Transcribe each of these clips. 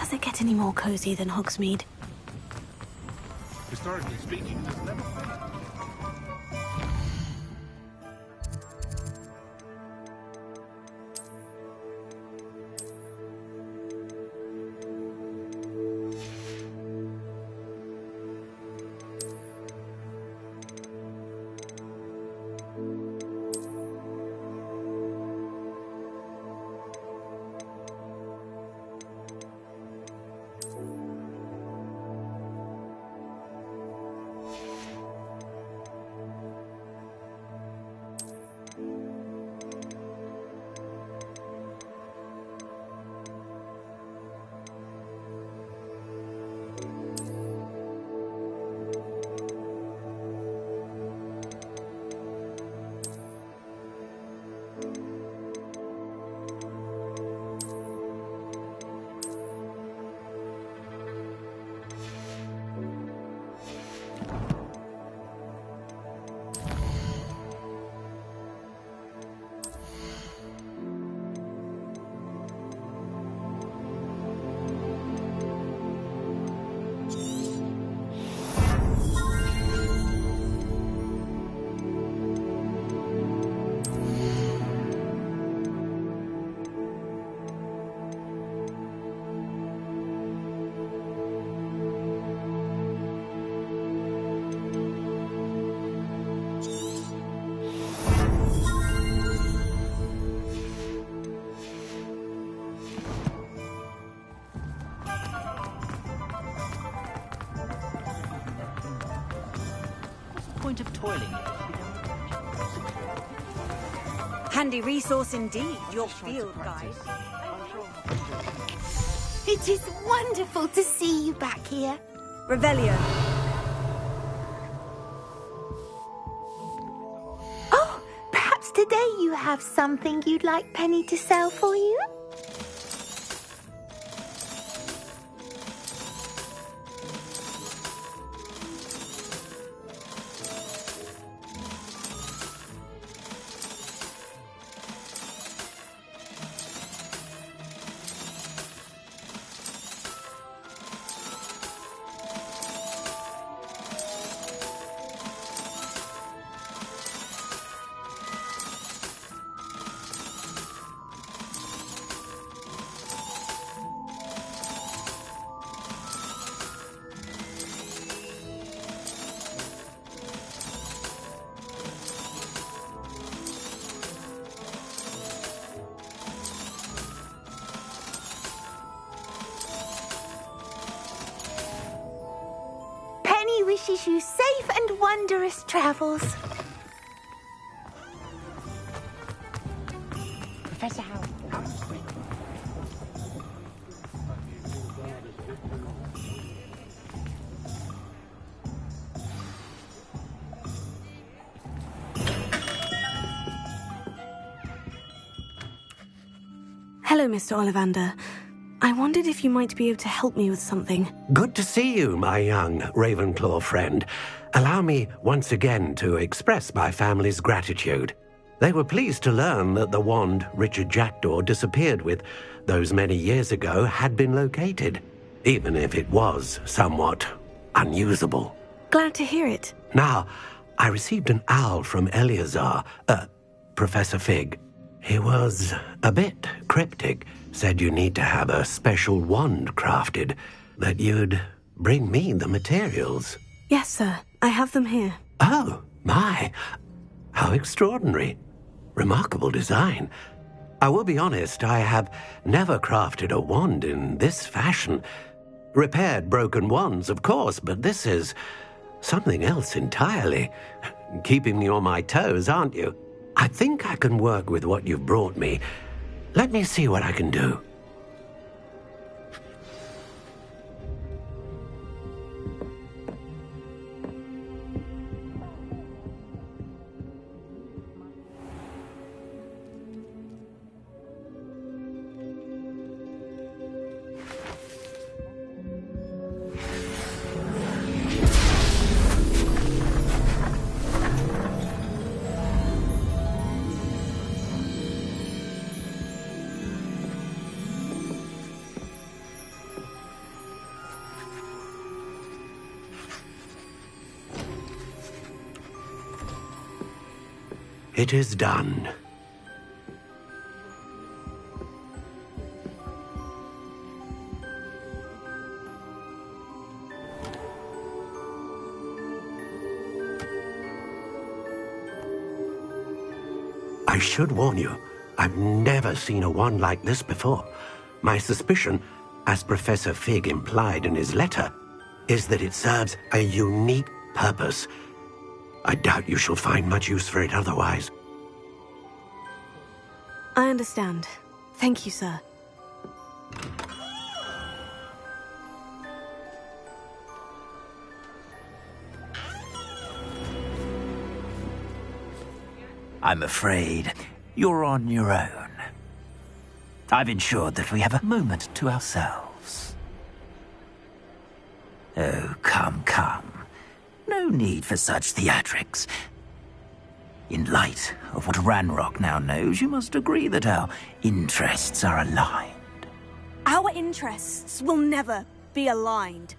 Does it get any more cozy than Hogsmeade? Historically speaking, there's never been. Point of toiling. Handy resource indeed, your field guide. It is wonderful to see you back here. Revelio. Oh, perhaps today you have something you'd like Penny to sell for you? Wishes you safe and wondrous travels. Professor Howard. Hello, Mr. Ollivander. I wondered if you might be able to help me with something. Good to see you, my young Ravenclaw friend. Allow me once again to express my family's gratitude. They were pleased to learn that the wand Richard Jackdaw disappeared with those many years ago had been located, even if it was somewhat unusable. Glad to hear it. Now, I received an owl from Eleazar, Professor Fig. He was a bit cryptic. Said you need to have a special wand crafted, that you'd bring me the materials. Yes, sir. I have them here. Oh, my. How extraordinary. Remarkable design. I will be honest, I have never crafted a wand in this fashion. Repaired broken wands, of course, but this is something else entirely. Keeping me on my toes, aren't you? I think I can work with what you've brought me. Let me see what I can do. It is done. I should warn you, I've never seen a wand like this before. My suspicion, as Professor Fig implied in his letter, is that it serves a unique purpose. I doubt you shall find much use for it otherwise. I understand. Thank you, sir. I'm afraid you're on your own. I've ensured that we have a moment to ourselves. Oh, come, come. No need for such theatrics. In light of what Ranrock now knows, you must agree that our interests are aligned. Our interests will never be aligned.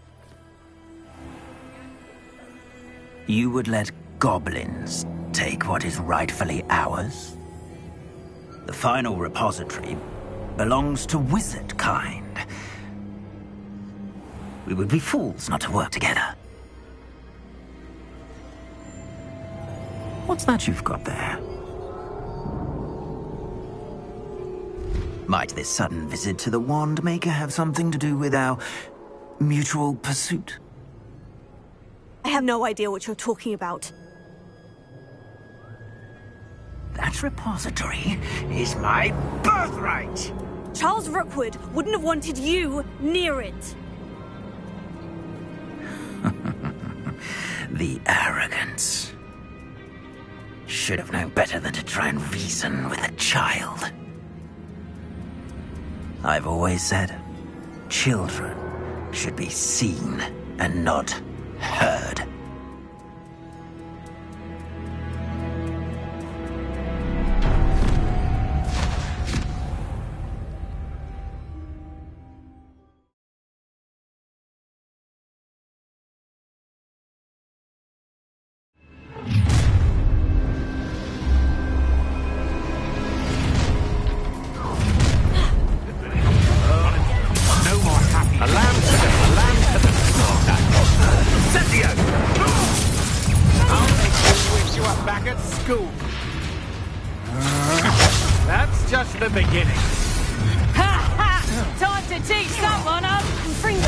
You would let goblins take what is rightfully ours? The final repository belongs to wizard kind. We would be fools not to work together. What's that you've got there? Might this sudden visit to the Wand Maker have something to do with our mutual pursuit? I have no idea what you're talking about. That repository is my birthright! Charles Rookwood wouldn't have wanted you near it. The arrogance. Should have known better than to try and reason with a child. I've always said, children should be seen and not heard. That's just the beginning. Ha ha! Time to teach someone up and fingers.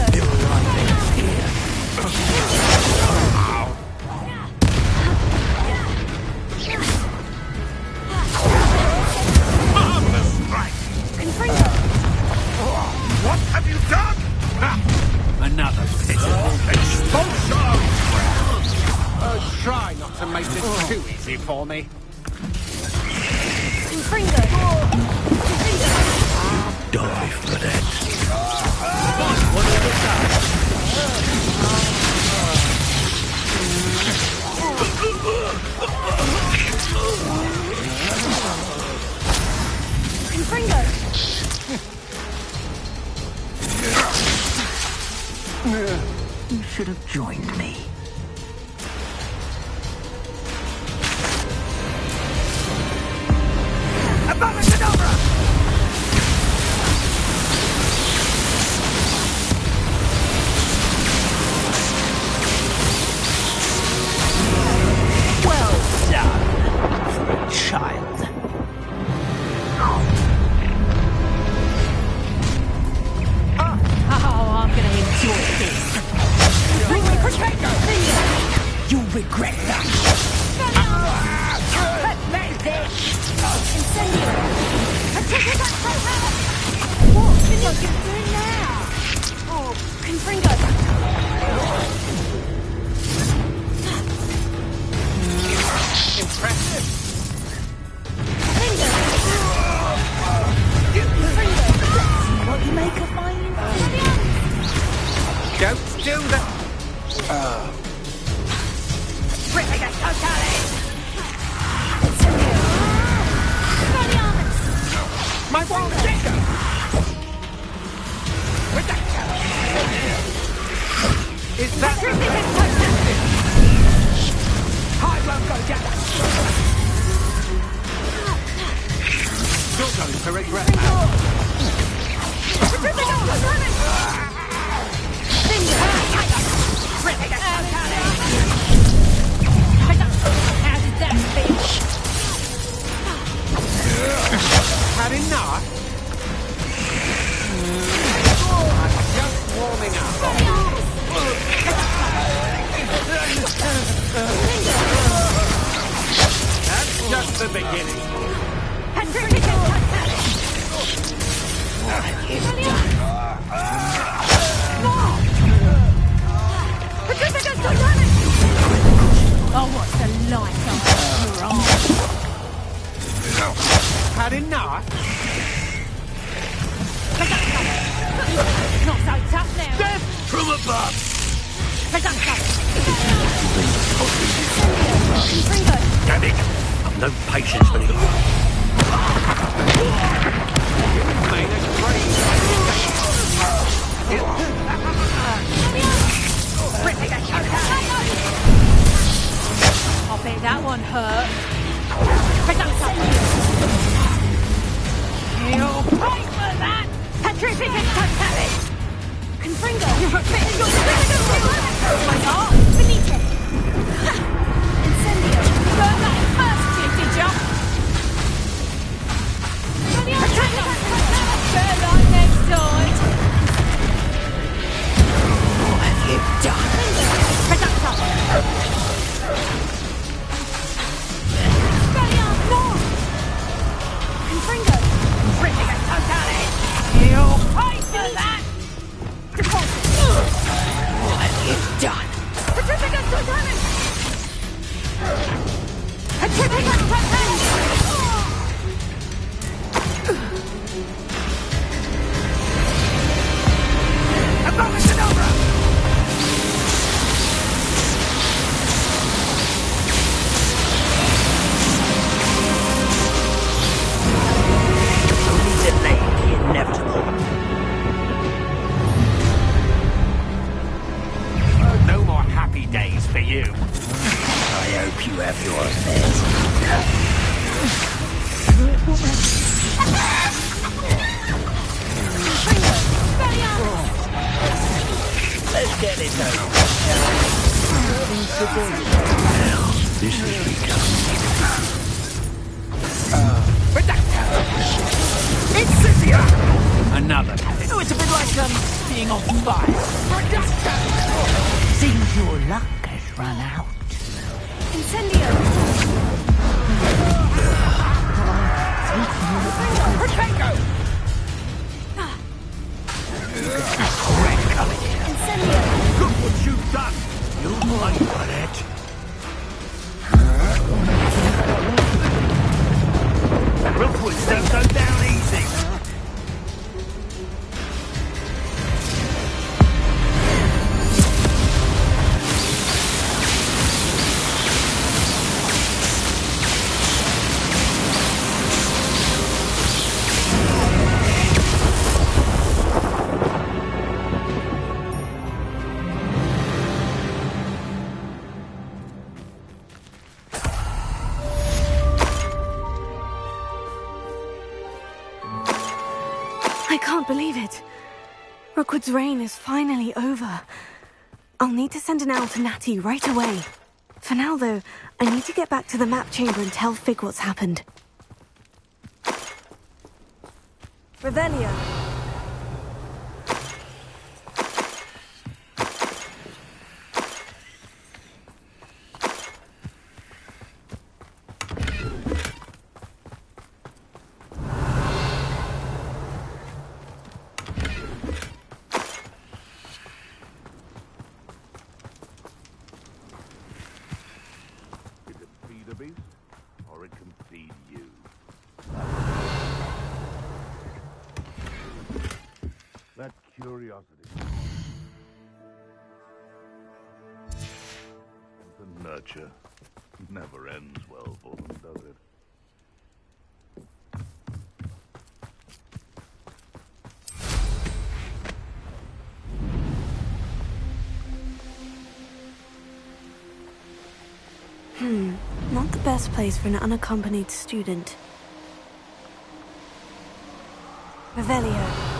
Marvelous strike! What have you done? Another pitiful expulsion! Oh, try not to make this too easy for me. Die for that. You should have joined me. Well done for a child. Oh, I'm gonna enjoy this. You'll regret that. What can you do now? Oh, Confringo. Impressive. What you make of my Don't do that. My wand digger! Is that I won't go down. You're going to regret that. How did that feel? Had enough? I'm just warming up. That's just the beginning. Oh, what's the light on your arm? Had enough? Not so tough now. Death from above! Damn it! I've no patience for you. Made a great I bet that one hurt. You'll pay for that! Petrificus totalis! Confringo! You're a bit... My heart! Finito! Incendio! You heard that first, did ya? Better luck next time! What have you done? Confringo! Petrificus totalis! You'll pay for that! What have you done? Petrificus totalis! Petrificus totalis! Abominable! Only delay the inevitable. No more happy days for you. I hope you have your affairs. Let's get it over. Now, this has become... Another. Oh, it's a bit like, being on fire. Seems your luck has run out. Incendio! Protego! Incendio! Look what you've done! You'll pay for it. Rookwood's don't go down easy. I can't believe it. Rookwood's reign is finally over. I'll need to send an owl to Natty right away. For now, though, I need to get back to the map chamber and tell Fig what's happened. Revelio. Or it can feed you. That curiosity and the nurture never ends well for them, does it? Not the best place for an unaccompanied student. Revelio.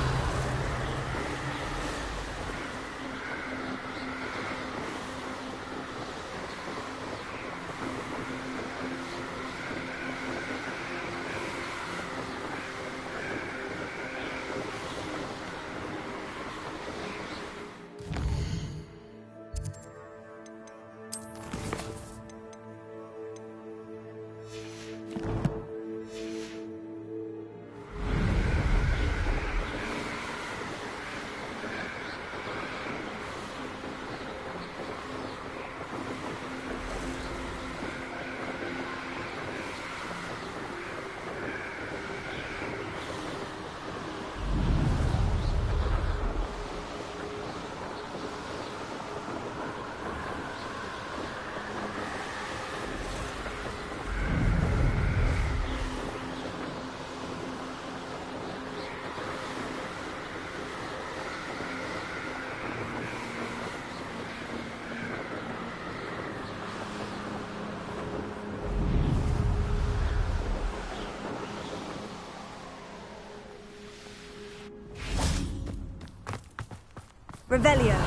Revelio.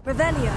Revelio.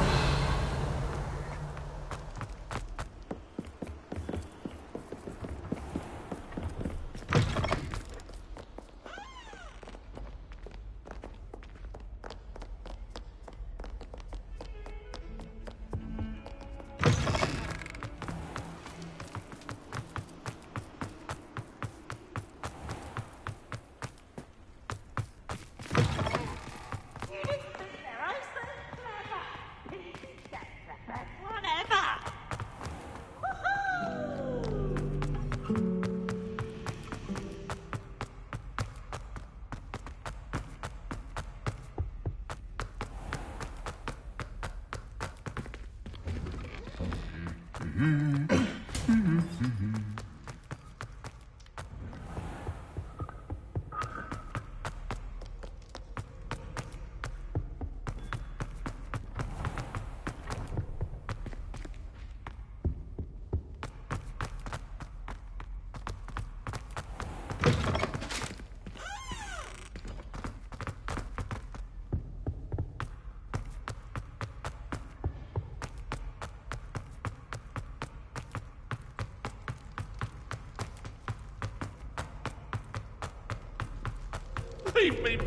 Leave me be.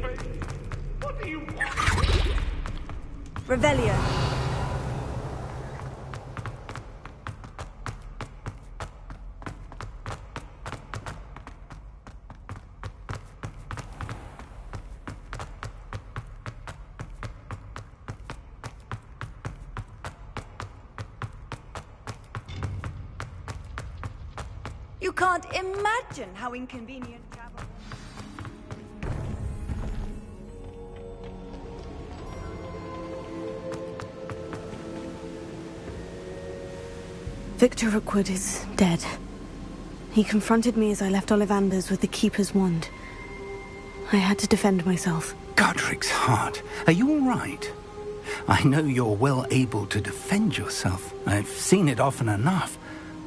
What do you want? Revelio. You can't imagine how inconvenient travel. Victor Rookwood is dead. He confronted me as I left Ollivanders with the Keeper's wand. I had to defend myself. Godric's heart. Are you all right? I know you're well able to defend yourself. I've seen it often enough.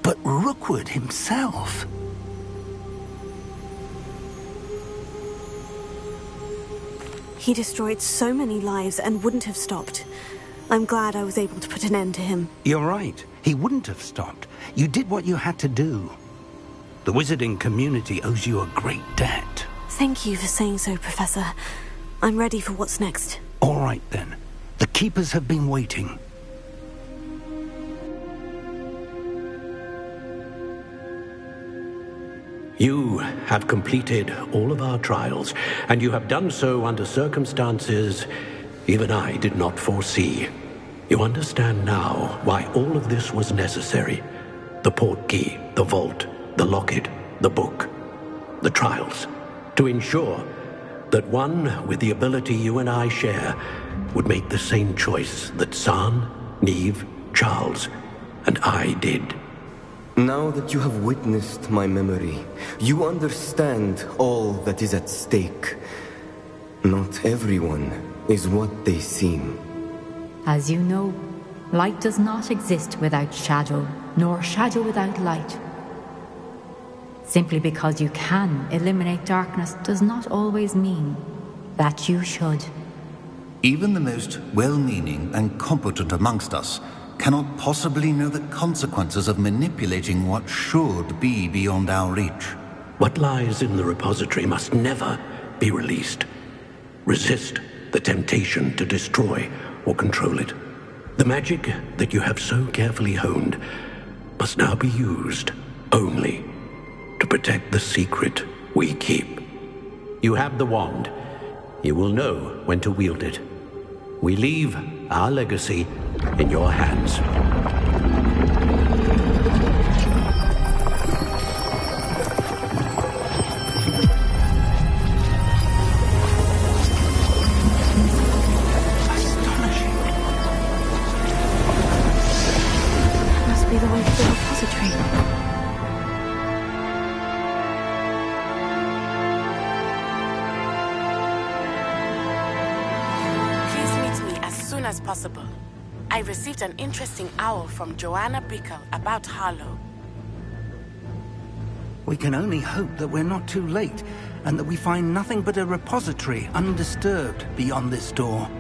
But Rookwood himself... He destroyed so many lives and wouldn't have stopped. I'm glad I was able to put an end to him. You're right. He wouldn't have stopped. You did what you had to do. The wizarding community owes you a great debt. Thank you for saying so, Professor. I'm ready for what's next. All right, then. The Keepers have been waiting. You have completed all of our trials, and you have done so under circumstances even I did not foresee. You understand now why all of this was necessary. The portkey, the vault, the locket, the book, the trials. To ensure that one with the ability you and I share would make the same choice that San, Neve, Charles, and I did. Now that you have witnessed my memory, you understand all that is at stake. Not everyone is what they seem. As you know, light does not exist without shadow, nor shadow without light. Simply because you can eliminate darkness does not always mean that you should. Even the most well-meaning and competent amongst us cannot possibly know the consequences of manipulating what should be beyond our reach. What lies in the repository must never be released. Resist the temptation to destroy or control it. The magic that you have so carefully honed must now be used only to protect the secret we keep. You have the wand. You will know when to wield it. We leave our legacy in your hands. Astonishing. That must be the way to the repository. As possible. I received an interesting owl from Joanna Bickle about Harlow. We can only hope that we're not too late, and that we find nothing but a repository undisturbed beyond this door.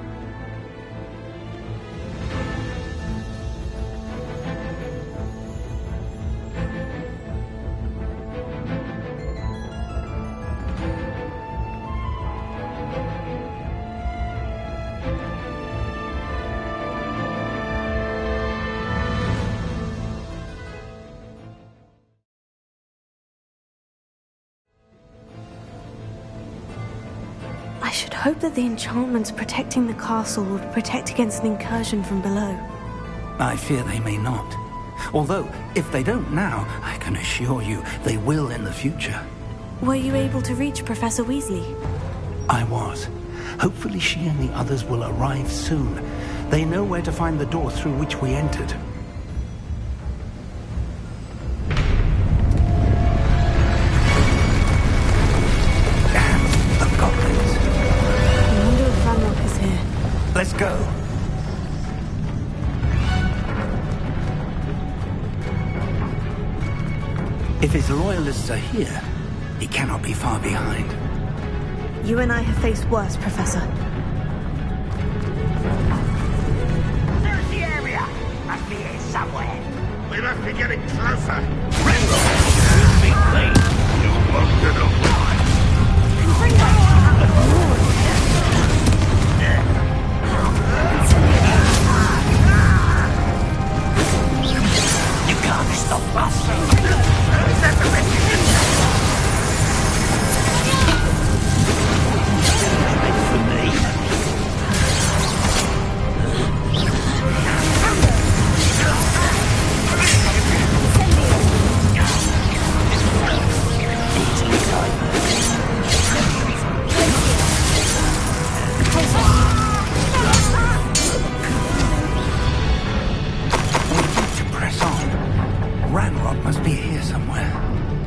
I should hope that the enchantments protecting the castle would protect against an incursion from below. I fear they may not. Although, if they don't now, I can assure you they will in the future. Were you able to reach Professor Weasley? I was. Hopefully she and the others will arrive soon. They know where to find the door through which we entered. Let's go. If his loyalists are here, he cannot be far behind. You and I have faced worse, Professor. There's the area! Must be here somewhere. We must be getting closer. You'll be late. You won't get away. You can't stop us. For me.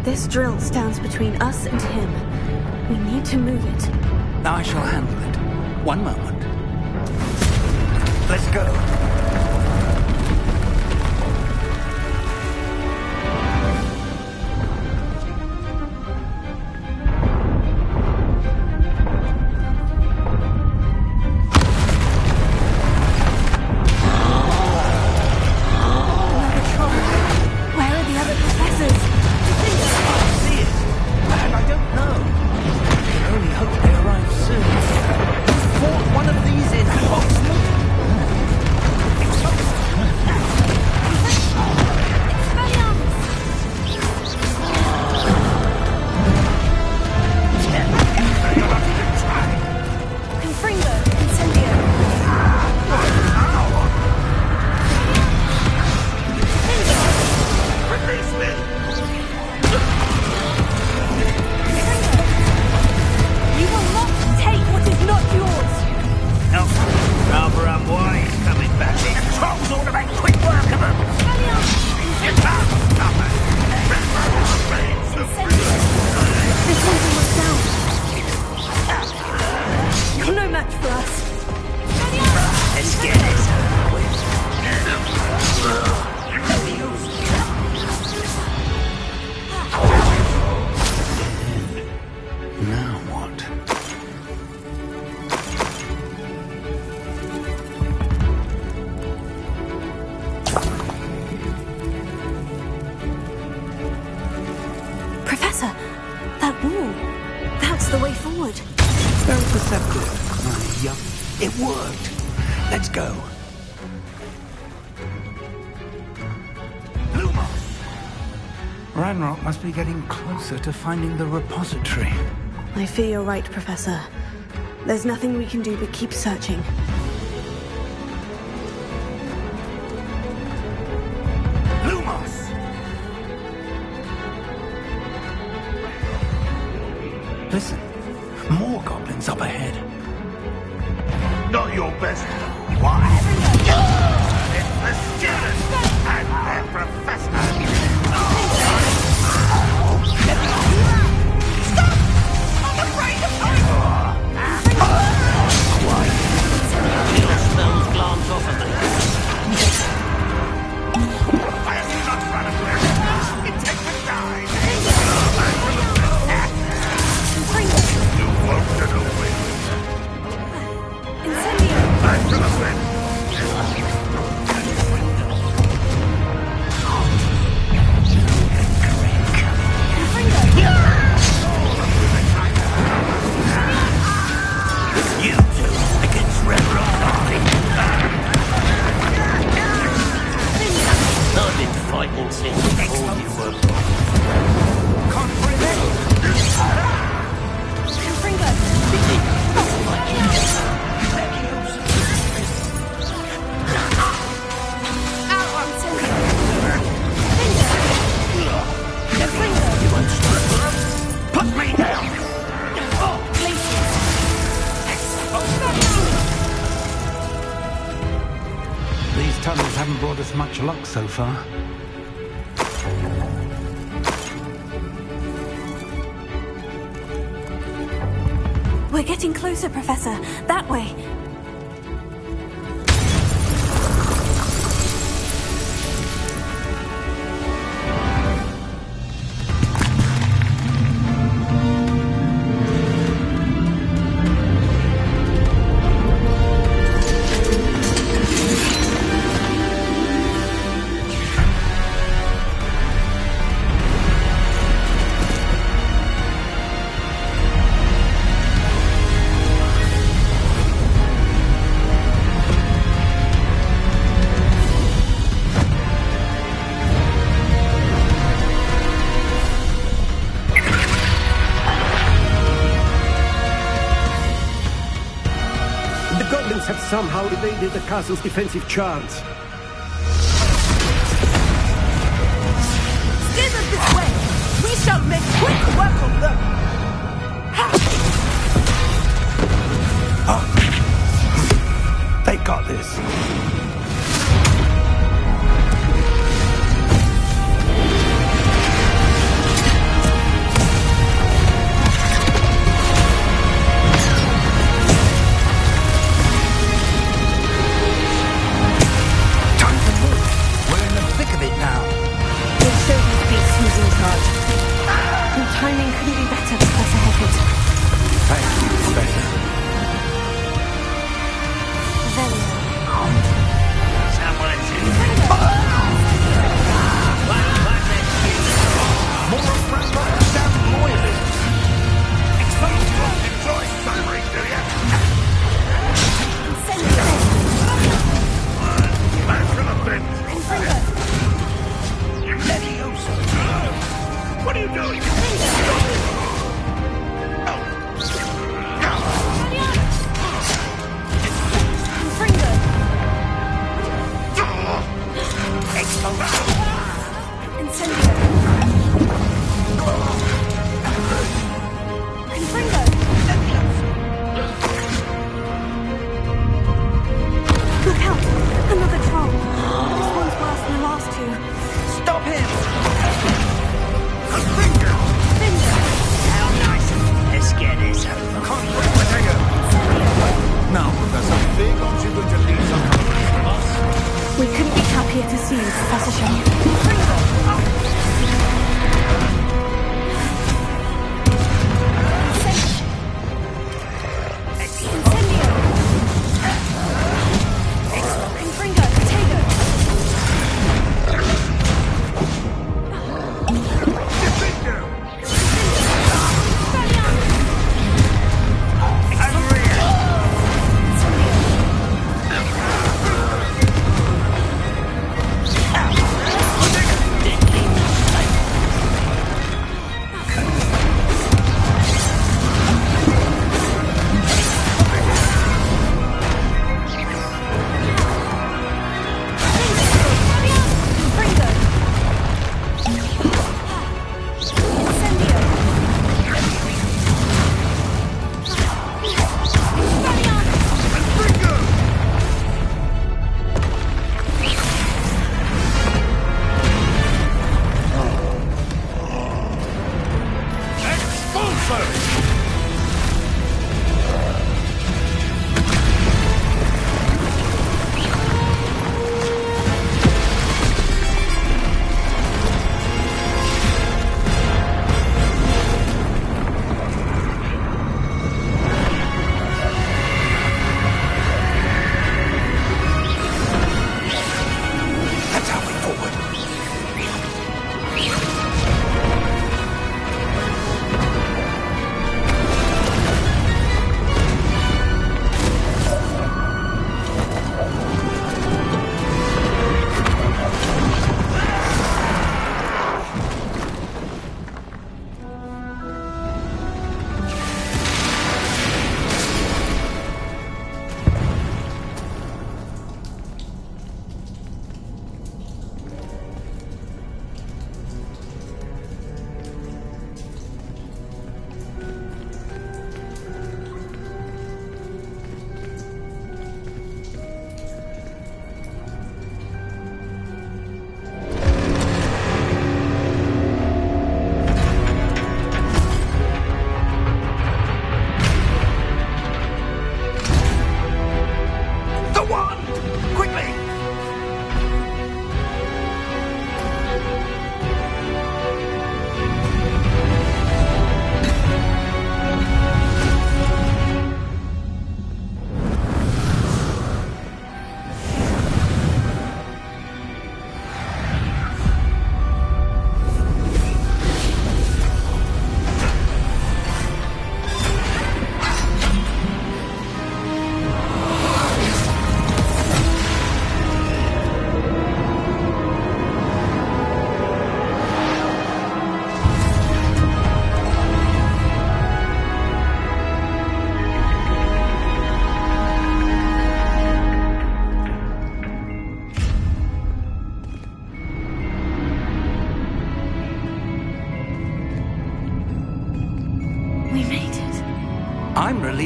This drill stands between us and him. We need to move it. I shall handle it. One moment. Let's go. deceptive. Yup. It worked. Let's go. Ranrock must be getting closer to finding the repository. I fear you're right, Professor. There's nothing we can do but keep searching. Listen, more goblins up ahead. Not your best. Why? It's the students and their professor. Stop! I'm afraid of Why? The spells glance off of them. I have not run away. It takes a die. You won't get away. Incendio! I'm gonna win. You two against Red Rock Army. I've been fighting since before you were born. Put me down! These tunnels haven't brought us much luck so far. We're getting closer, Professor. That way. Have somehow evaded the castle's defensive charge. Steer them this way! We shall make quick work of them! They got this. Timing couldn't be better, Professor Heckett. Thank you, Professor. Very well. Someone's in. More of Ranrock's damn loyalists. Enjoy suffering, do ya? Back to the bend. What are you doing? Look out! Another troll. This one's worse than the last two. Stop him! How nice. Let's get this over. Now, Professor, big aren't you going to leave some boss? We couldn't be happier to see you, Professor Shane. Unreal!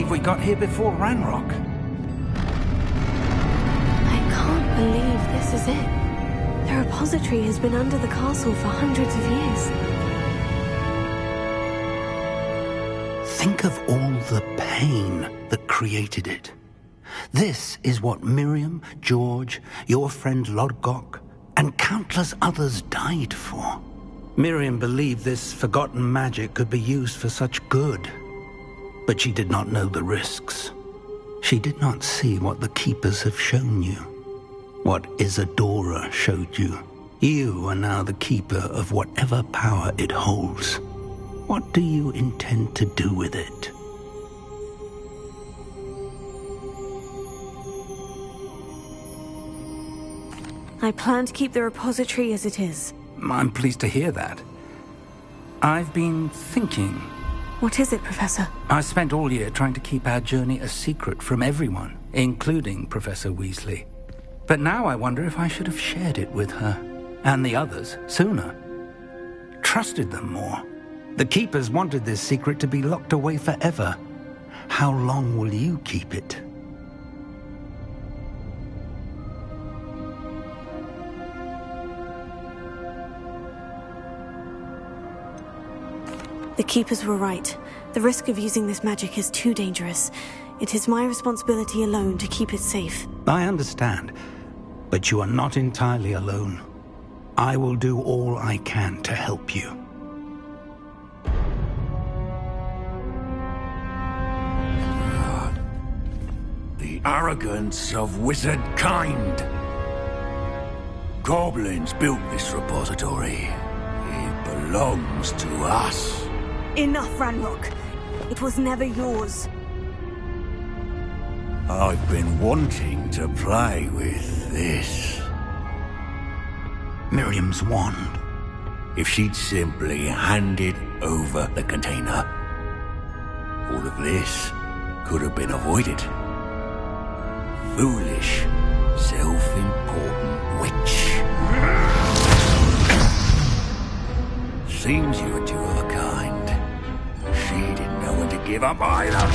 believe we got here before Ranrock. I can't believe this is it. The repository has been under the castle for hundreds of years. Think of all the pain that created it. This is what Miriam, George, your friend Lodgok, and countless others died for. Miriam believed this forgotten magic could be used for such good, but she did not know the risks. She did not see what the Keepers have shown you, what Isadora showed you. You are now the Keeper of whatever power it holds. What do you intend to do with it? I plan to keep the repository as it is. I'm pleased to hear that. I've been thinking. What is it, Professor? I spent all year trying to keep our journey a secret from everyone, including Professor Weasley. But now I wonder if I should have shared it with her, and the others, sooner. Trusted them more. The Keepers wanted this secret to be locked away forever. How long will you keep it? The Keepers were right. The risk of using this magic is too dangerous. It is my responsibility alone to keep it safe. I understand, but you are not entirely alone. I will do all I can to help you. The arrogance of wizard kind. Goblins built this repository. It belongs to us. Enough, Ranrock. It was never yours. I've been wanting to play with this. Miriam's wand. If she'd simply handed over the container, all of this could have been avoided. Foolish, self-important witch. Seems you're two of a kind. She didn't know when to give up either.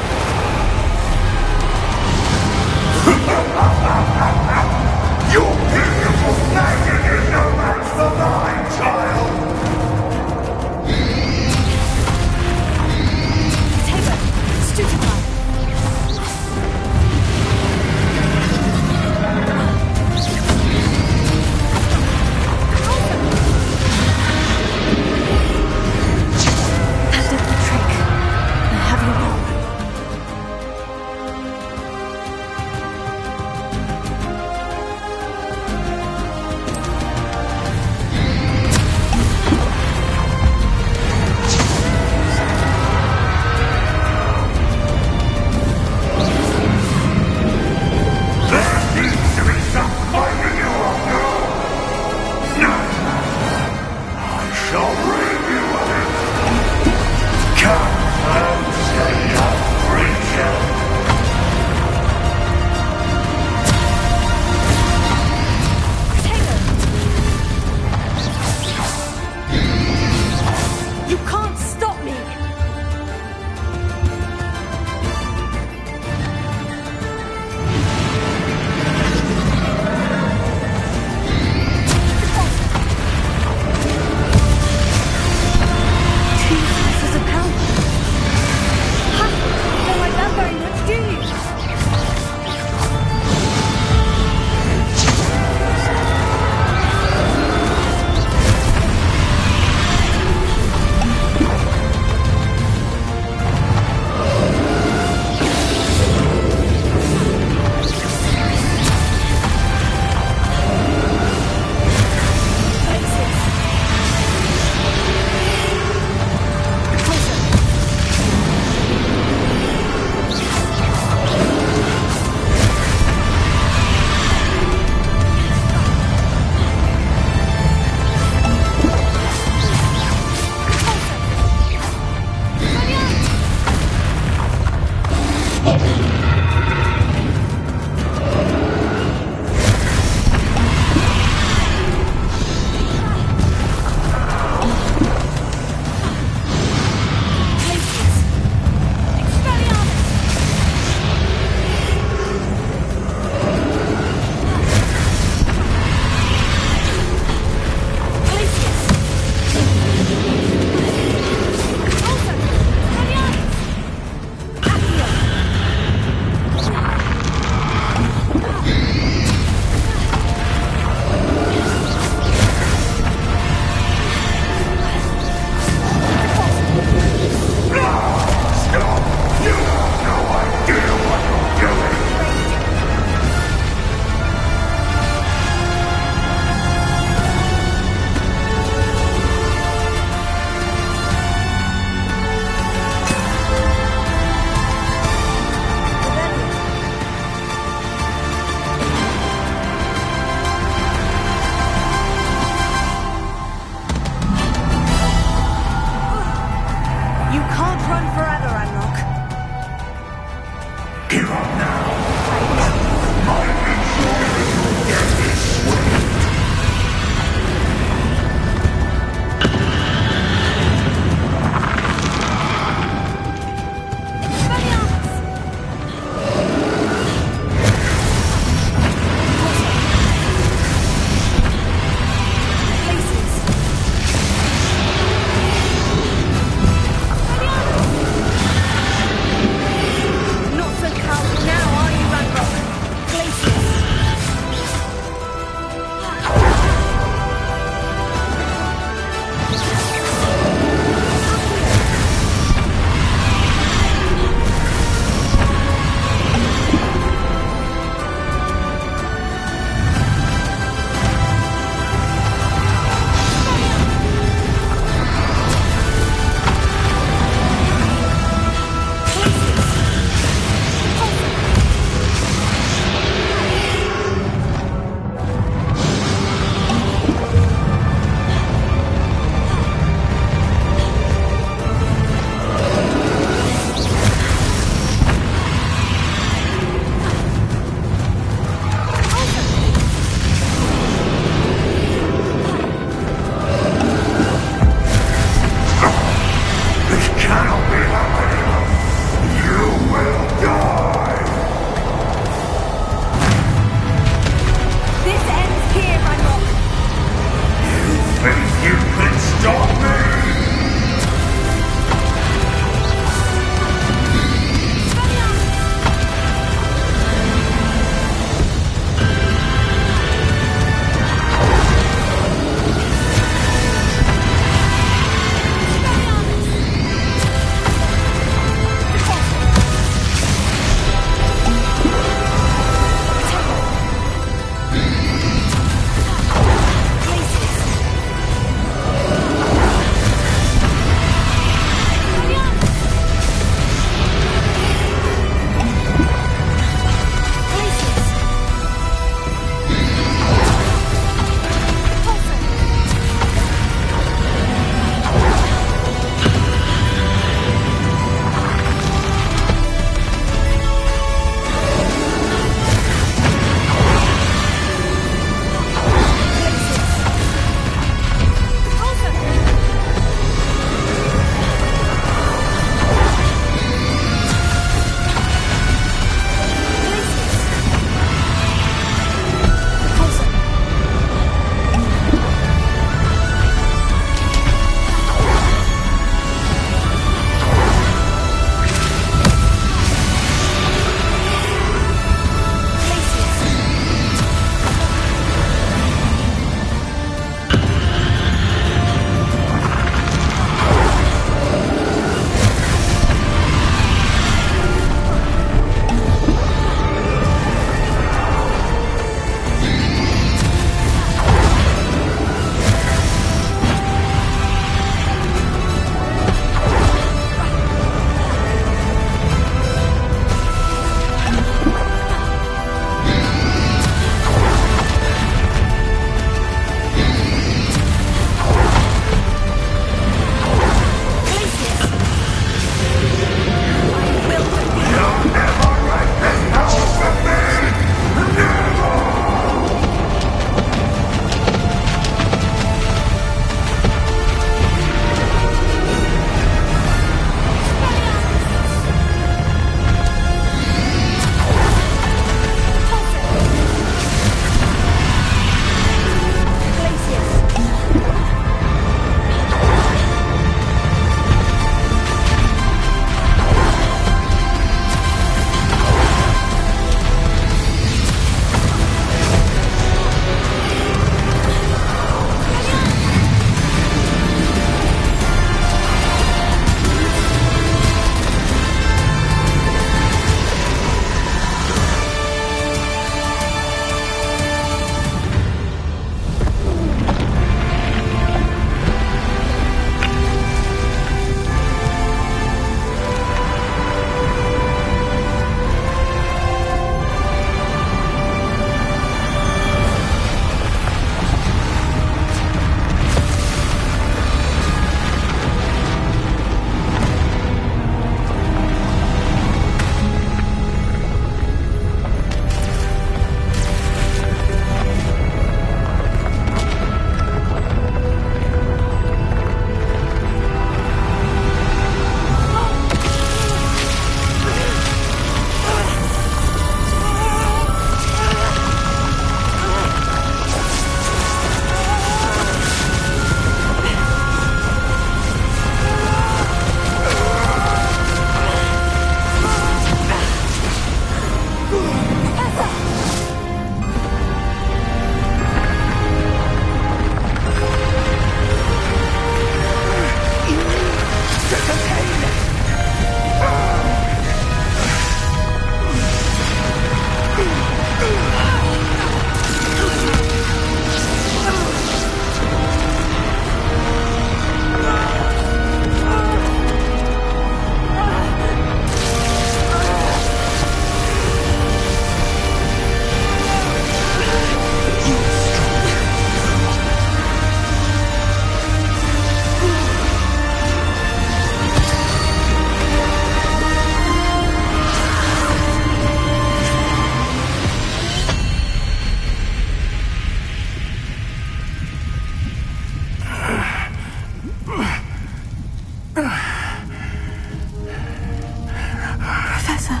Professor.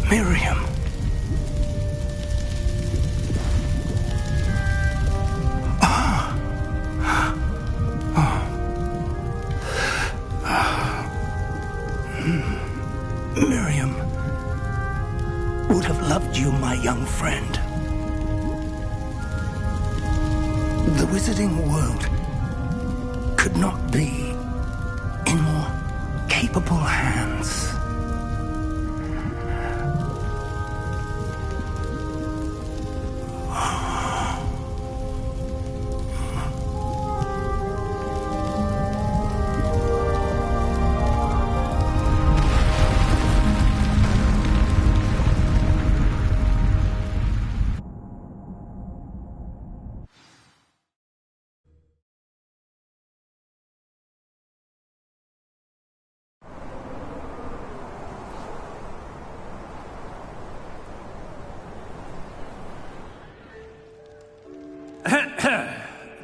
Miriam. Miriam would have loved you, my young friend. The wizarding world could not be in more capable hands.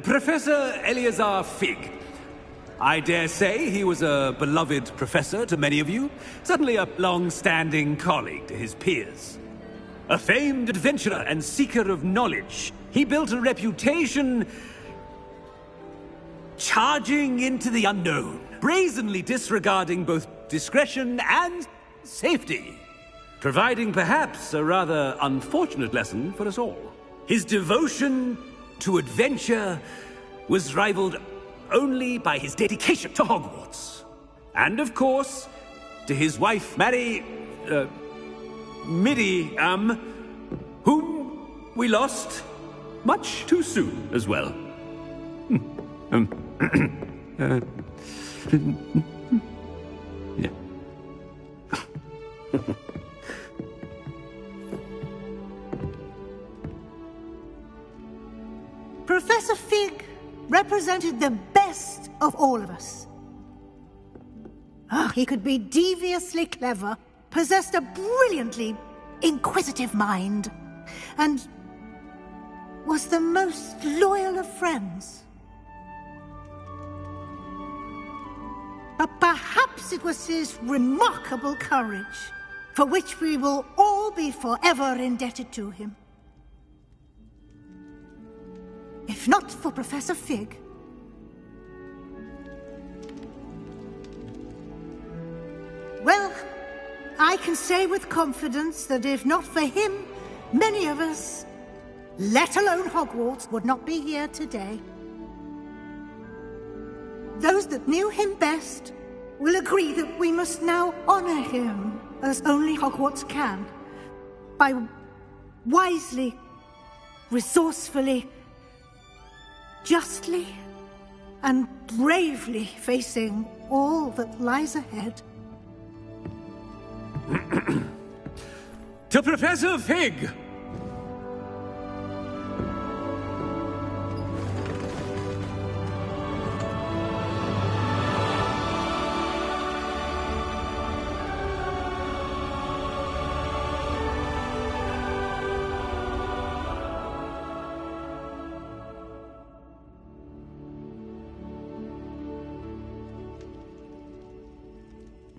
Professor Eleazar Fig. I dare say he was a beloved professor to many of you, certainly a long-standing colleague to his peers. A famed adventurer and seeker of knowledge, he built a reputation charging into the unknown, brazenly disregarding both discretion and safety, providing perhaps a rather unfortunate lesson for us all. His devotion to adventure was rivaled only by his dedication to Hogwarts. And of course, to his wife, Miriam, whom we lost much too soon as well. Yeah. Professor Fig represented the best of all of us. He could be deviously clever, possessed a brilliantly inquisitive mind, and was the most loyal of friends. But perhaps it was his remarkable courage, for which we will all be forever indebted to him. If not for Professor Fig, well, I can say with confidence that if not for him, many of us, let alone Hogwarts, would not be here today. Those that knew him best will agree that we must now honor him as only Hogwarts can, by wisely, resourcefully, justly and bravely facing all that lies ahead. To Professor Fig!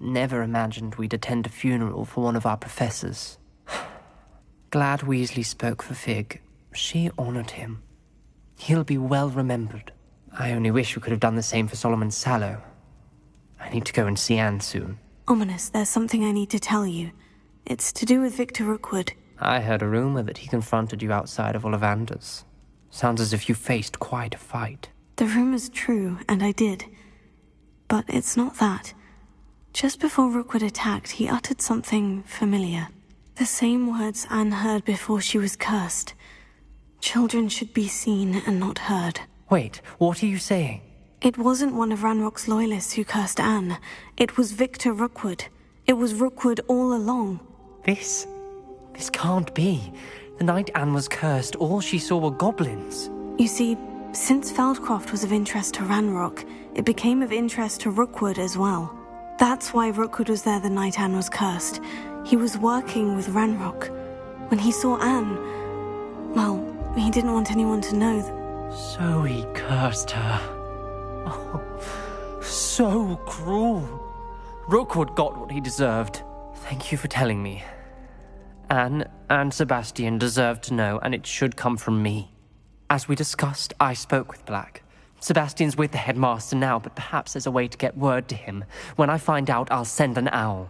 Never imagined we'd attend a funeral for one of our professors. Glad Weasley spoke for Fig. She honored him. He'll be well remembered. I only wish we could have done the same for Solomon Sallow. I need to go and see Anne soon. Ominous, there's something I need to tell you. It's to do with Victor Rookwood. I heard a rumor that he confronted you outside of Ollivander's. Sounds as if you faced quite a fight. The rumor's true, and I did. But it's not that. Just before Rookwood attacked, he uttered something familiar. The same words Anne heard before she was cursed. Children should be seen and not heard. Wait, what are you saying? It wasn't one of Ranrock's loyalists who cursed Anne. It was Victor Rookwood. It was Rookwood all along. This can't be. The night Anne was cursed, all she saw were goblins. You see, since Feldcroft was of interest to Ranrock, it became of interest to Rookwood as well. That's why Rookwood was there the night Anne was cursed. He was working with Ranrock. When he saw Anne, well, he didn't want anyone to know that. So he cursed her. Oh, So cruel. Rookwood got what he deserved. Thank you for telling me. Anne and Sebastian deserve to know, and it should come from me. As we discussed, I spoke with Black. Sebastian's with the headmaster now, but perhaps there's a way to get word to him. When I find out, I'll send an owl.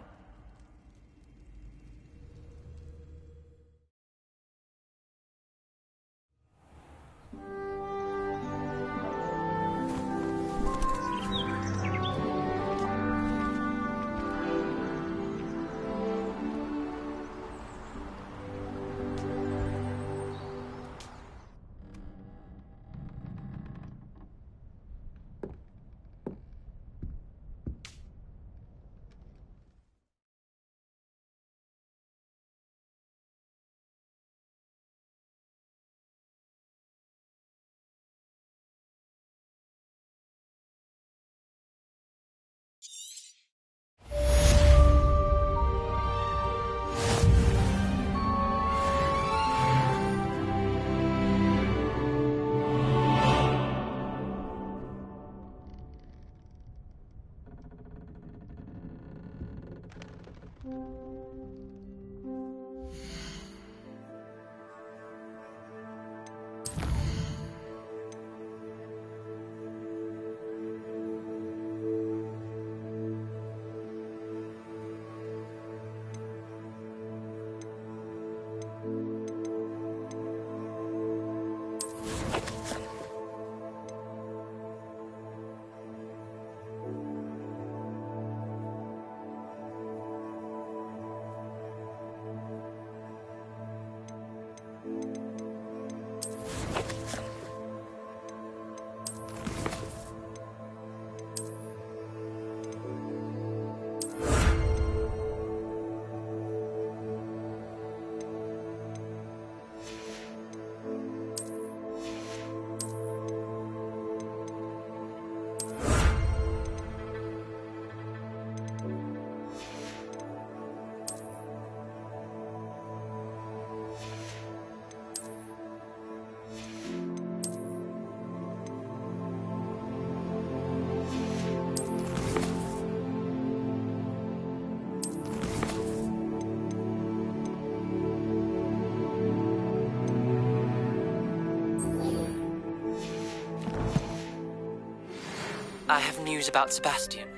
I have news about Sebastian.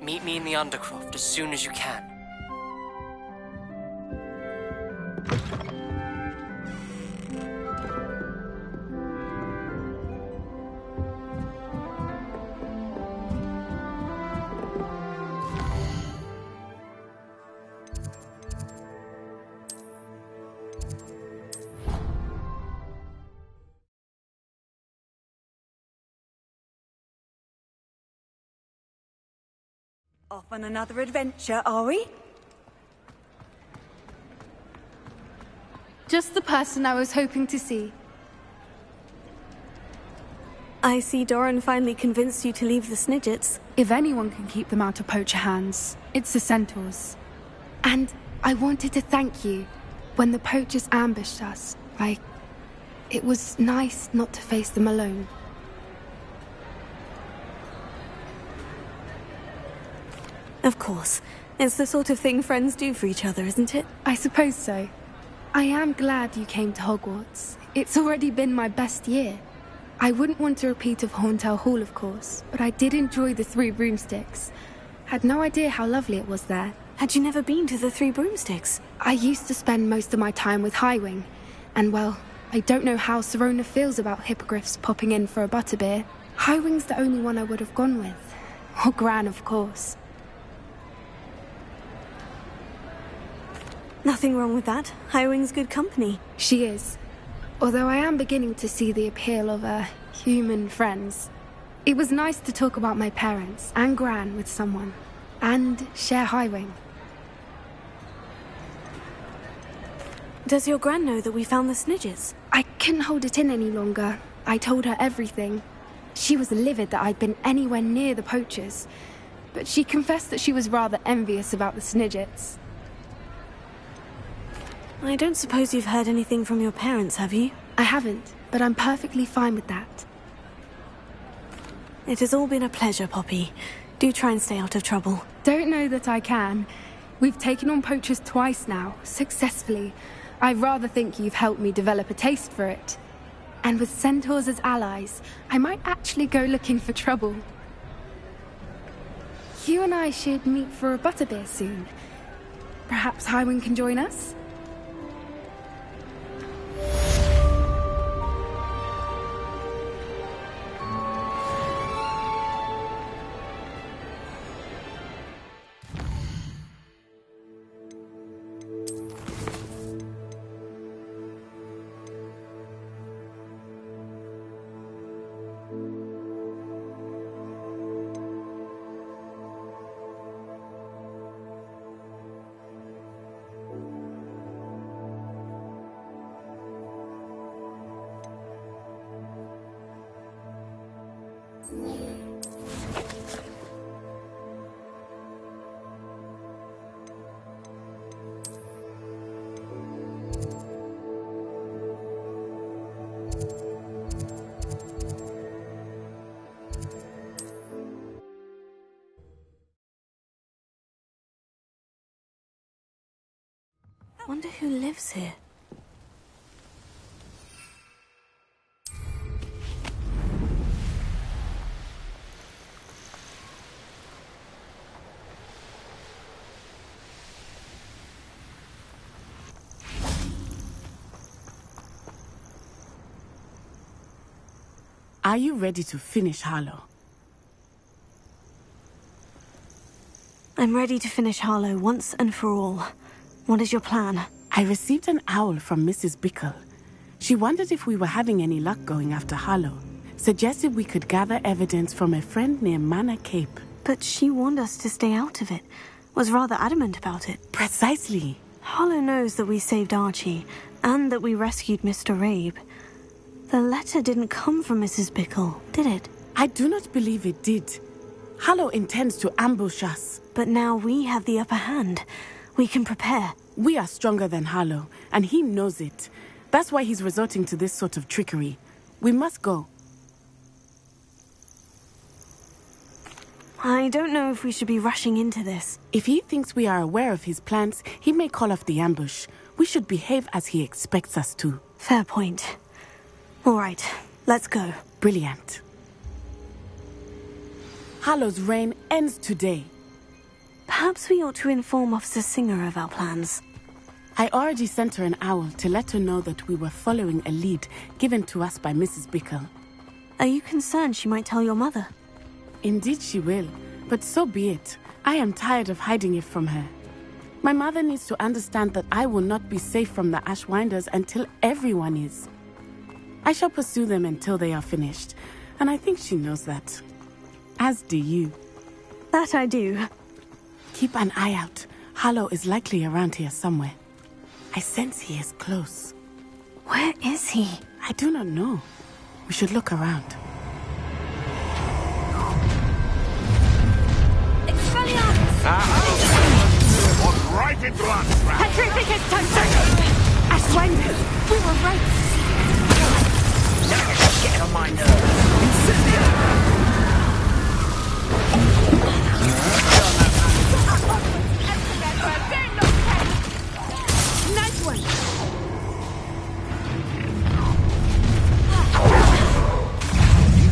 Meet me in the Undercroft as soon as you can. Off on another adventure, are we? Just the person I was hoping to see. I see Doran finally convinced you to leave the Snidgets. If anyone can keep them out of poacher hands, it's the Centaurs. And I wanted to thank you. When the poachers ambushed us, it was nice not to face them alone. Of course. It's the sort of thing friends do for each other, isn't it? I suppose so. I am glad you came to Hogwarts. It's already been my best year. I wouldn't want a repeat of Horntail Hall, of course, but I did enjoy the Three Broomsticks. Had no idea how lovely it was there. Had you never been to the Three Broomsticks? I used to spend most of my time with Highwing. And well, I don't know how Serona feels about hippogriffs popping in for a butterbeer. Highwing's the only one I would have gone with. Or Gran, of course. Nothing wrong with that. Highwing's good company. She is. Although I am beginning to see the appeal of human friends. It was nice to talk about my parents and Gran with someone. And share Highwing. Does your Gran know that we found the Snidgets? I couldn't hold it in any longer. I told her everything. She was livid that I'd been anywhere near the poachers. But she confessed that she was rather envious about the Snidgets. I don't suppose you've heard anything from your parents, have you? I haven't, but I'm perfectly fine with that. It has all been a pleasure, Poppy. Do try and stay out of trouble. Don't know that I can. We've taken on poachers twice now, successfully. I rather think you've helped me develop a taste for it. And with centaurs as allies, I might actually go looking for trouble. You and I should meet for a butterbeer soon. Perhaps Highwind can join us? Wonder who lives here. Are you ready to finish Harlow? I'm ready to finish Harlow once and for all. What is your plan? I received an owl from Mrs. Bickle. She wondered if we were having any luck going after Harlow. Suggested we could gather evidence from a friend near Manor Cape. But she warned us to stay out of it. Was rather adamant about it. Precisely. Harlow knows that we saved Archie, and that we rescued Mr. Rabe. The letter didn't come from Mrs. Bickle, did it? I do not believe it did. Harlow intends to ambush us. But now we have the upper hand. We can prepare. We are stronger than Harlow, and he knows it. That's why he's resorting to this sort of trickery. We must go. I don't know if we should be rushing into this. If he thinks we are aware of his plans, he may call off the ambush. We should behave as he expects us to. Fair point. All right, let's go. Brilliant. Harlow's reign ends today. Perhaps we ought to inform Officer Singer of our plans. I already sent her an owl to let her know that we were following a lead given to us by Mrs. Bickle. Are you concerned she might tell your mother? Indeed she will, but so be it. I am tired of hiding it from her. My mother needs to understand that I will not be safe from the Ashwinders until everyone is. I shall pursue them until they are finished, and I think she knows that. As do you. That I do. Keep an eye out. Harlow is likely around here somewhere. I sense he is close. Where is he? I do not know. We should look around. Walk right into us! Petrificus Totem! Ashwinders! We were right! Get on my nerves. Nice one!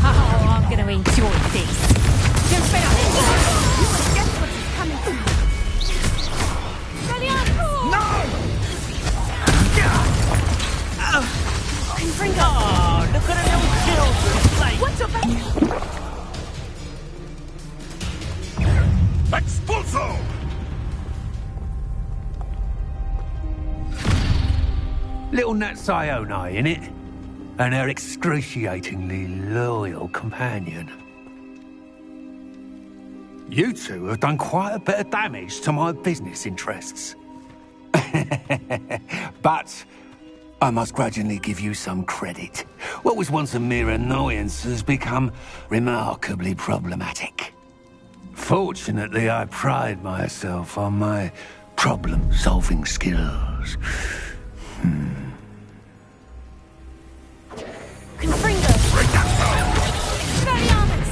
Oh, I'm gonna enjoy this. Don't fail! You will guess what is coming to you. Confringo! Oh, look at the little children play. What's your back? Expulso! Little Nat Sione, innit? And her excruciatingly loyal companion. You two have done quite a bit of damage to my business interests. But I must grudgingly give you some credit. What was once a mere annoyance has become remarkably problematic. Fortunately, I pride myself on my problem-solving skills. Confringo! Expelliarmus!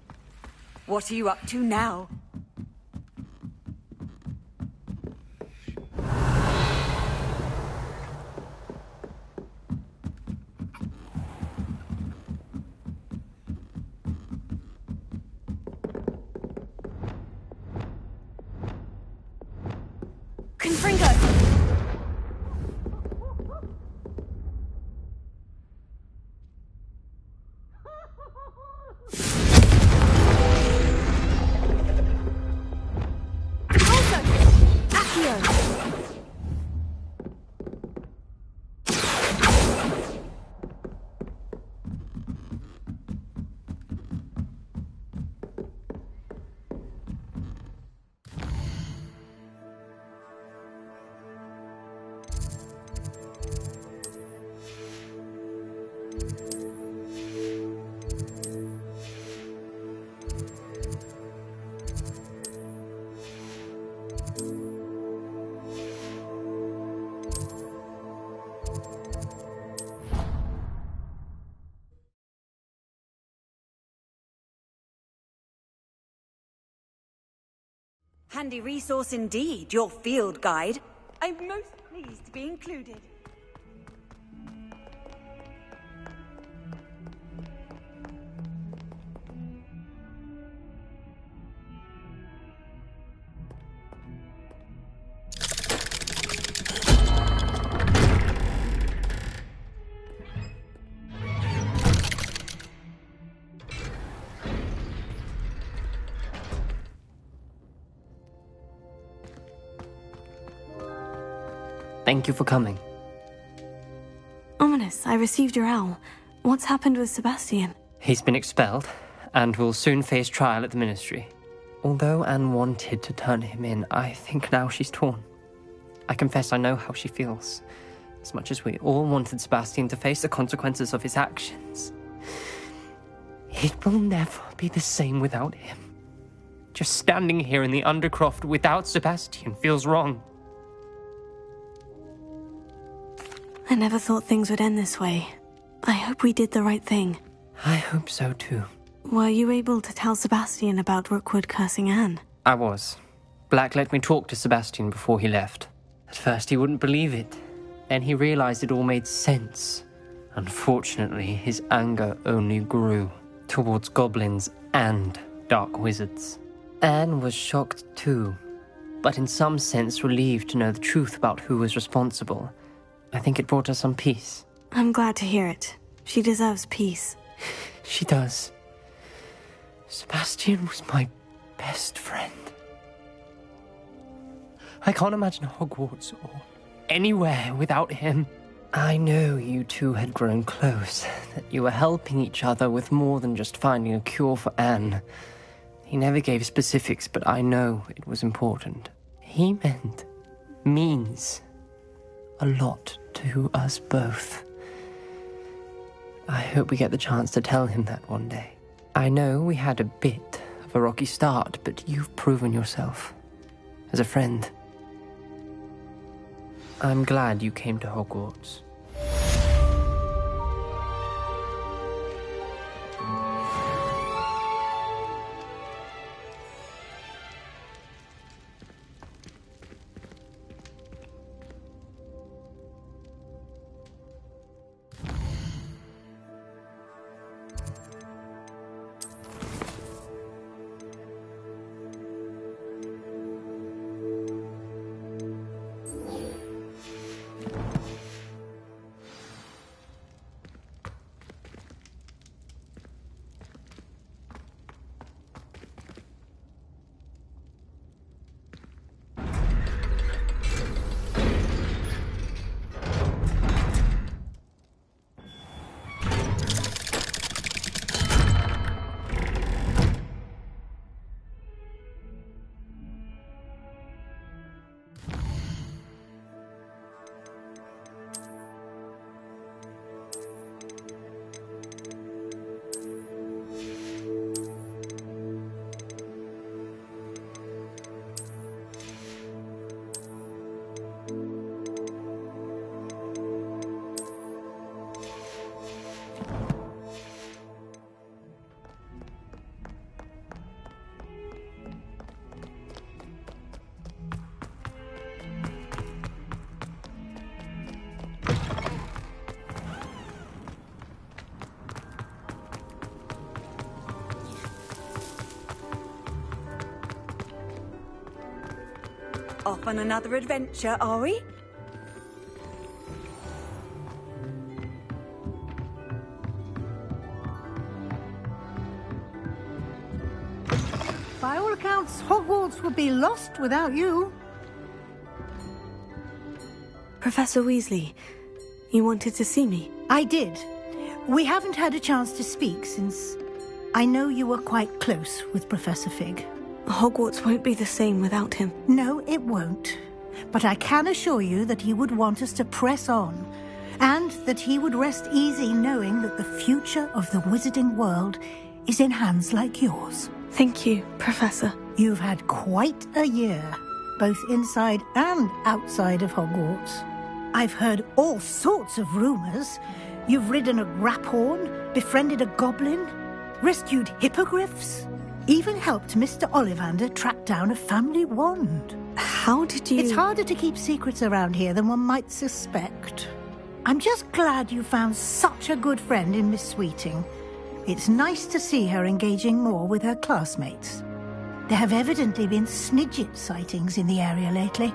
What are you up to now? Confringo! Handy resource indeed, your field guide. I'm most pleased to be included. Thank you for coming. Ominous, I received your owl. What's happened with Sebastian? He's been expelled, and will soon face trial at the Ministry. Although Anne wanted to turn him in, I think now she's torn. I confess I know how she feels. As much as we all wanted Sebastian to face the consequences of his actions. It will never be the same without him. Just standing here in the Undercroft without Sebastian feels wrong. I never thought things would end this way. I hope we did the right thing. I hope so too. Were you able to tell Sebastian about Rookwood cursing Anne? I was. Black let me talk to Sebastian before he left. At first he wouldn't believe it. Then he realized it all made sense. Unfortunately, his anger only grew towards goblins and dark wizards. Anne was shocked too, but in some sense relieved to know the truth about who was responsible. I think it brought her some peace. I'm glad to hear it. She deserves peace. She does. Sebastian was my best friend. I can't imagine Hogwarts or anywhere without him. I know you two had grown close, that you were helping each other with more than just finding a cure for Anne. He never gave specifics, but I know it was important. He means a lot to us both. I hope we get the chance to tell him that one day. I know we had a bit of a rocky start, but you've proven yourself as a friend. I'm glad you came to Hogwarts. Off on another adventure, are we? By all accounts, Hogwarts would be lost without you. Professor Weasley, you wanted to see me? I did. We haven't had a chance to speak since I know you were quite close with Professor Fig. Hogwarts won't be the same without him. No, it won't. But I can assure you that he would want us to press on, and that he would rest easy knowing that the future of the wizarding world is in hands like yours. Thank you, Professor. You've had quite a year, both inside and outside of Hogwarts. I've heard all sorts of rumours. You've ridden a graphorn, befriended a goblin, rescued hippogriffs, even helped Mr. Ollivander track down a family wand. How did you... It's harder to keep secrets around here than one might suspect. I'm just glad you found such a good friend in Miss Sweeting. It's nice to see her engaging more with her classmates. There have evidently been Snidget sightings in the area lately.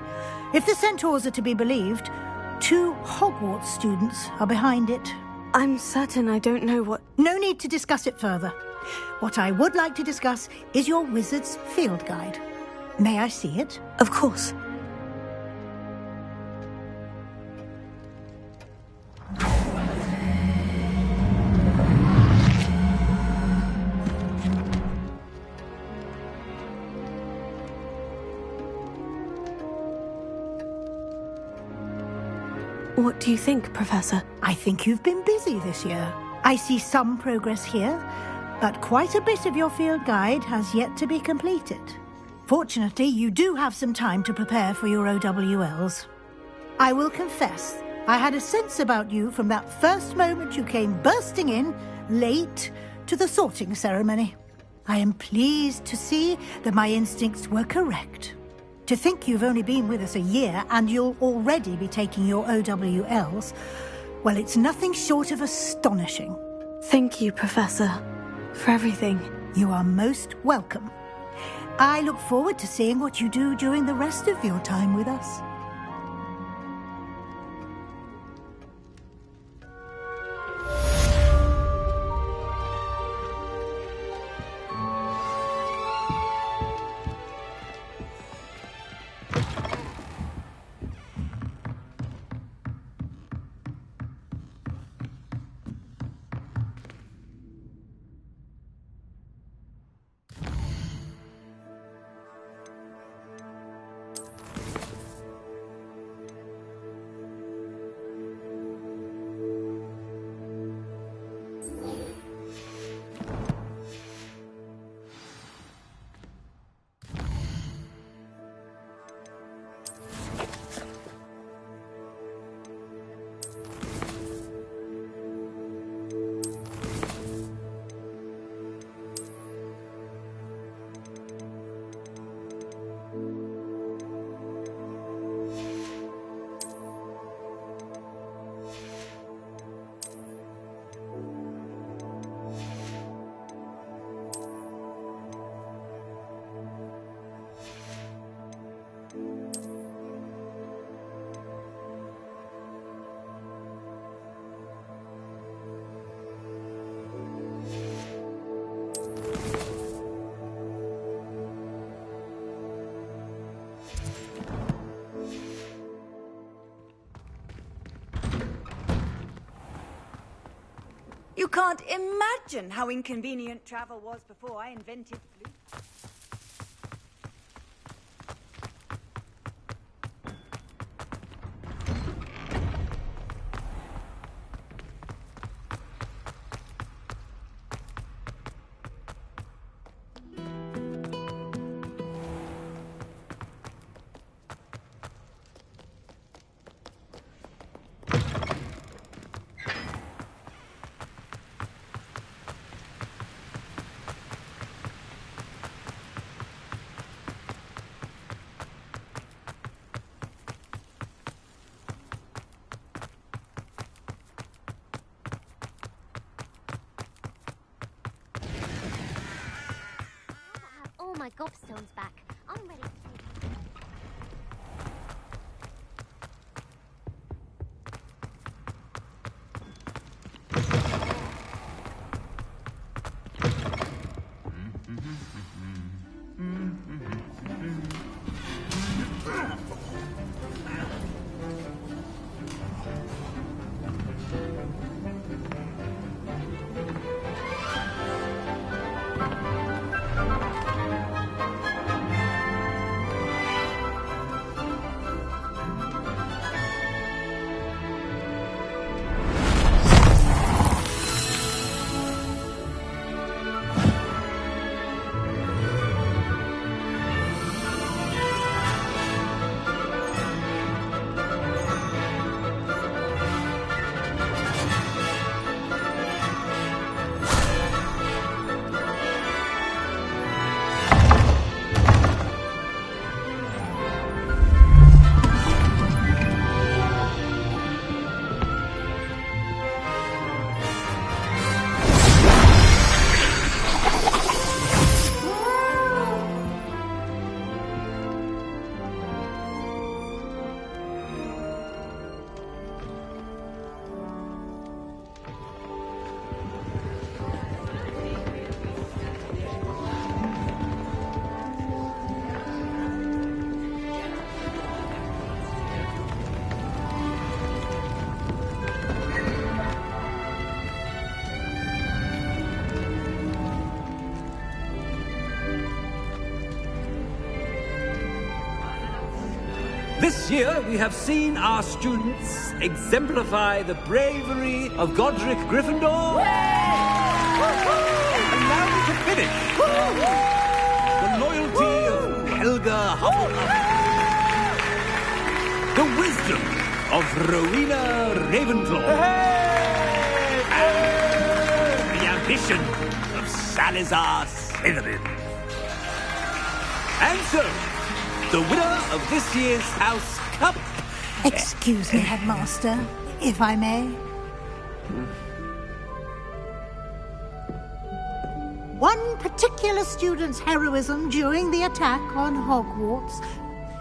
If the centaurs are to be believed, 2 Hogwarts students are behind it. I'm certain I don't know what... No need to discuss it further. What I would like to discuss is your wizard's field guide. May I see it? Of course. What do you think, Professor? I think you've been busy this year. I see some progress here, but quite a bit of your field guide has yet to be completed. Fortunately, you do have some time to prepare for your OWLs. I will confess, I had a sense about you from that first moment you came bursting in, late, to the sorting ceremony. I am pleased to see that my instincts were correct. To think you've only been with us a year and you'll already be taking your OWLs, well, it's nothing short of astonishing. Thank you, Professor, for everything. You are most welcome. I look forward to seeing what you do during the rest of your time with us. You can't imagine how inconvenient travel was before I invented flute. My gobstones back. I'm ready to This year, we have seen our students exemplify the bravery of Godric Gryffindor. And now we can finish. The loyalty of Helga Hufflepuff. The wisdom of Rowena Ravenclaw. And the ambition of Salazar Slytherin. And so, the winner of this year's House Cup... Excuse me, Headmaster, if I may. One particular student's heroism during the attack on Hogwarts,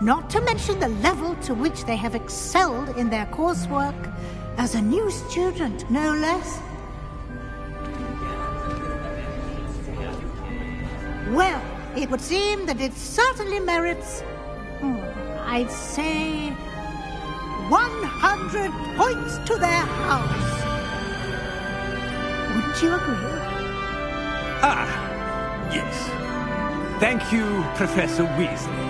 not to mention the level to which they have excelled in their coursework, as a new student, no less. Well, it would seem that it certainly merits, I'd say, 100 points to their house. Wouldn't you agree? Ah, yes. Thank you, Professor Weasley.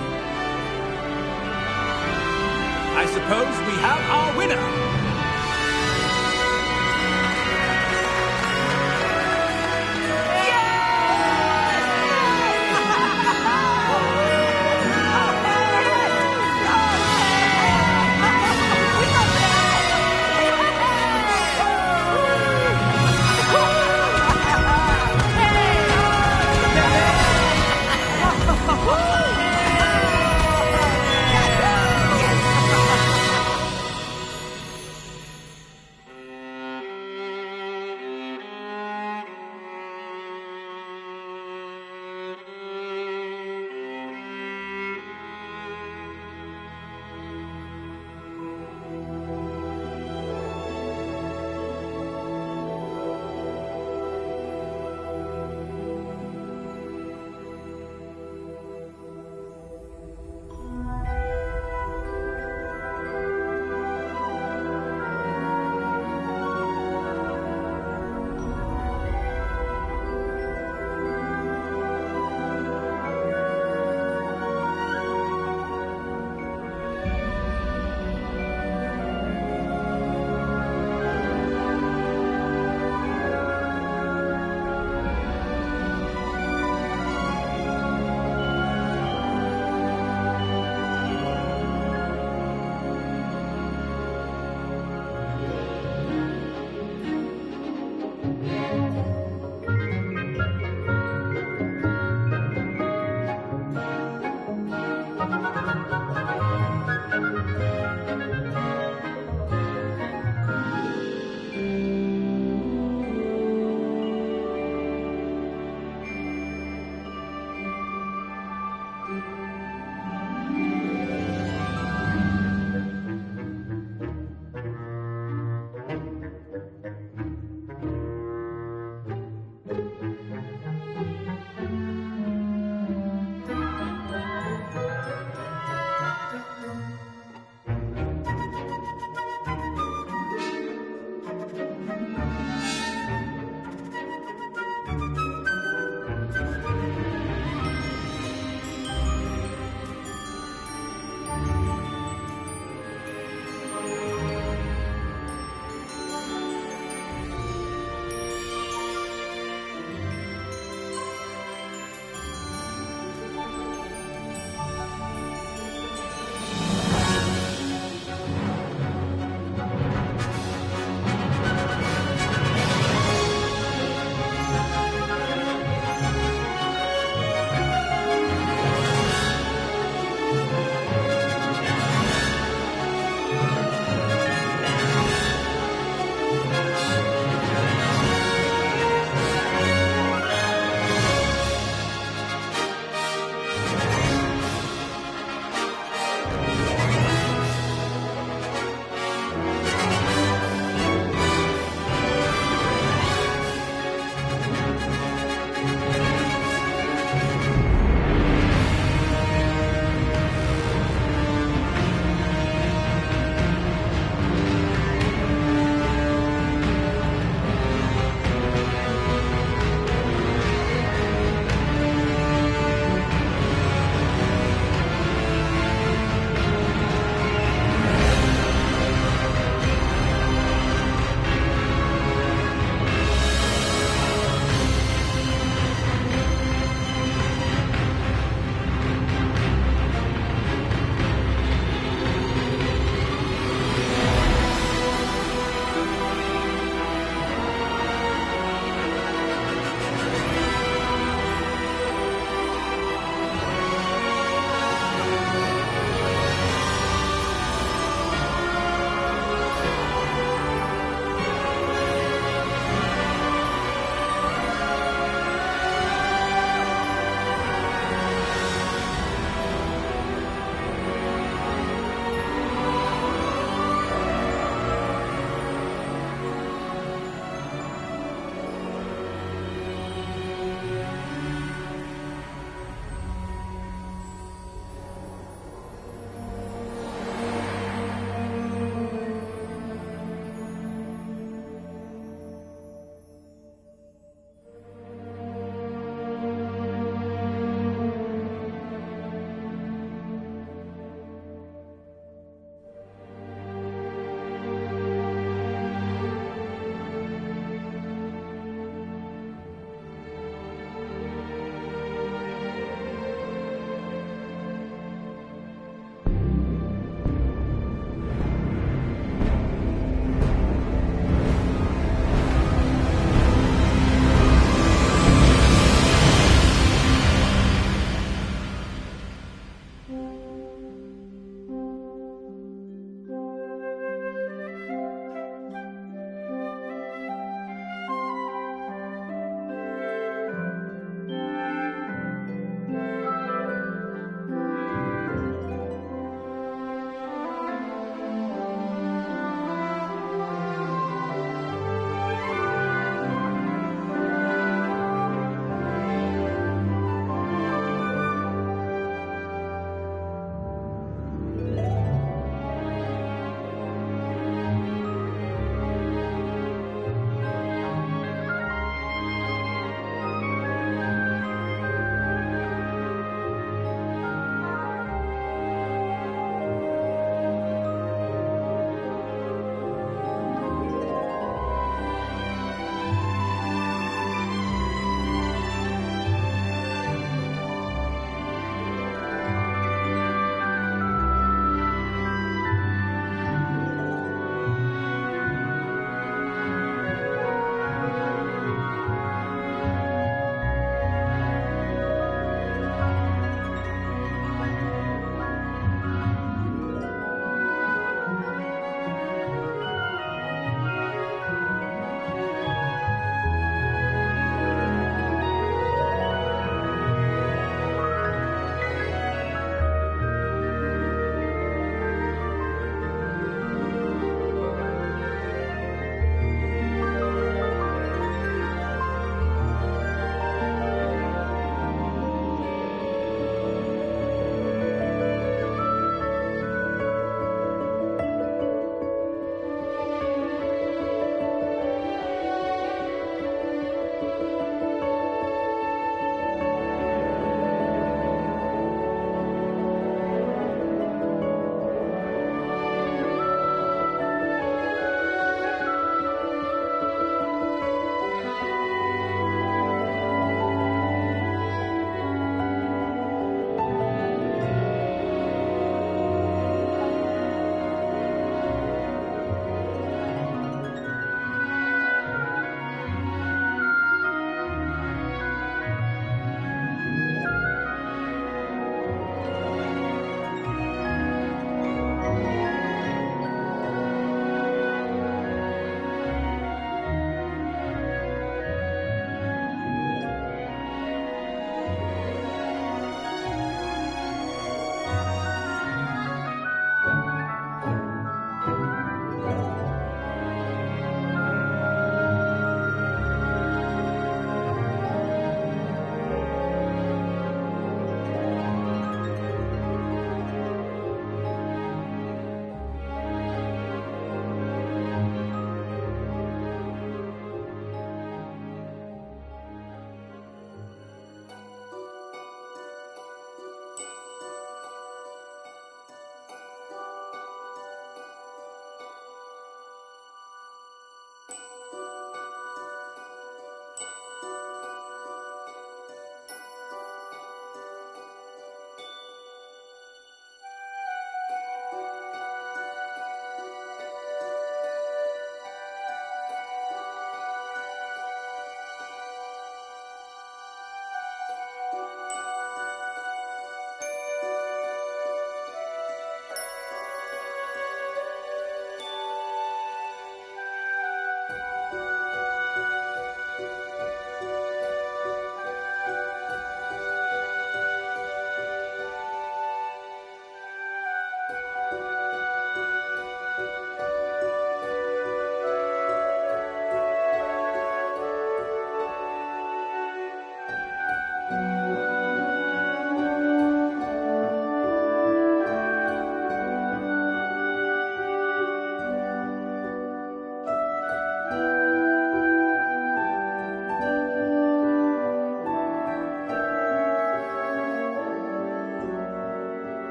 I suppose we have our winner.